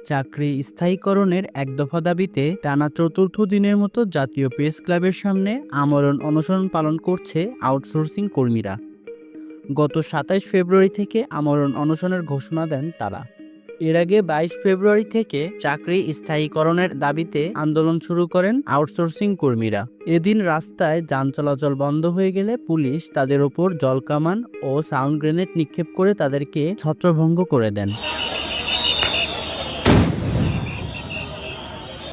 চাকরি স্থায়ীকরণের এক দফা দাবিতে টানা চতুর্থ দিনের মতো জাতীয় প্রেস ক্লাবের সামনে আমরণ অনশন পালন করছে আউটসোর্সিং কর্মীরা। গত ২৭ ফেব্রুয়ারি থেকে আমরণ অনশনের ঘোষণা দেন তারা। এর আগে ২২ ফেব্রুয়ারি থেকে চাকরি স্থায়ীকরণের দাবিতে আন্দোলন শুরু করেন আউটসোর্সিং কর্মীরা। এদিন রাস্তায় যান চলাচল বন্ধ হয়ে গেলে পুলিশ তাদের ওপর জলকামান ও সাউন্ড গ্রেনেড নিক্ষেপ করে তাদেরকে ছত্রভঙ্গ করে দেন।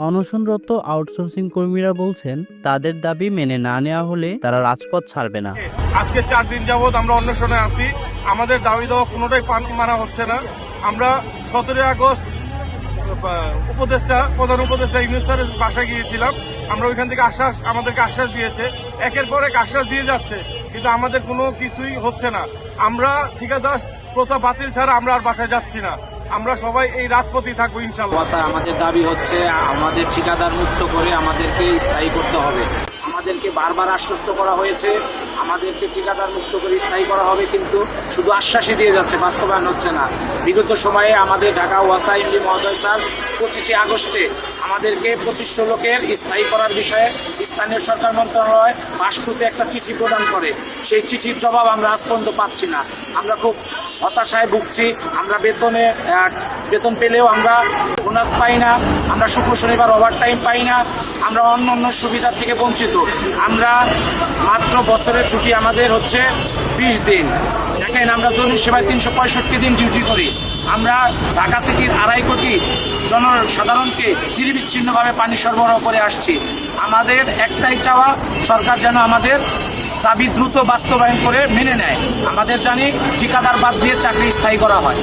অনশনরত আউটসোর্সিং কর্মীরা বলছেন, তাদের দাবি মেনে না নেওয়া হলে তারা রাজপথ ছাড়বে না। আজকে ৪ দিন যাবৎ আমরা অনশনে আছি। আমাদের দাবি দেওয়া কোনোটাই মানা হচ্ছে না। আমরা ১৭ আগস্ট প্রধান উপদেষ্টা ইউনূস স্যারের বাসায় গিয়েছিলাম। আমরা ওইখান থেকে আমাদেরকে আশ্বাস দিয়েছে, একের পর এক আশ্বাস দিয়ে যাচ্ছে, কিন্তু আমাদের কোনো কিছুই হচ্ছে না। আমরা ঠিকাদার প্রথা বাতিল ছাড়া আমরা আর বাসায় যাচ্ছি না। আমরা সবাই এই রাজপথেই থাকবো ইনশাআল্লাহ। আমাদের দাবি হচ্ছে আমাদের ঠিকাদার মুক্ত করে আমাদেরকে স্থায়ী করতে হবে। আমাদেরকে বারবার আশ্বস্ত করা হয়েছে আমাদেরকে ঠিকাদার মুক্ত করে স্থায়ী করা হবে, কিন্তু শুধু আশ্বাসই দিয়ে যাচ্ছে, বাস্তবায়ন হচ্ছে না। বিগত সময়ে আমাদের ঢাকা ওয়াসা এমডি মহোদয় স্যার ২৫শে আগস্টে আমাদেরকে ২৫০০ লোকের স্থায়ী করার বিষয়ে স্থানীয় সরকার মন্ত্রণালয় পাঁচটুতে একটা চিঠি প্রদান করে। সেই চিঠির জবাব আমরা আজ পর্যন্ত পাচ্ছি না। আমরা খুব হতাশায় ভুগছি। আমরা বেতন পেলেও আমরা বোনাস পাই না, আমরা শুক্র শনিবার ওভারটাইম পাই না, আমরা অন্য সুবিধার থেকে বঞ্চিত। আমরা মাত্র বছরের ছুটি আমাদের হচ্ছে ২০ দিন। দেখেন, আমরা জনসেবায় ৩৬৫ দিন ডিউটি করি। আমরা ঢাকা সিটির ২.৫ কোটি জনসাধারণকে নিরবিচ্ছিন্নভাবে পানি সরবরাহ করে আসছি। আমাদের একটাই চাওয়া, সরকার যেন আমাদের দাবি দ্রুত বাস্তবায়ন করে মেনে নেয়। আমাদের জানি ঠিকাদার বাদ দিয়ে চাকরি স্থায়ী করা হয়।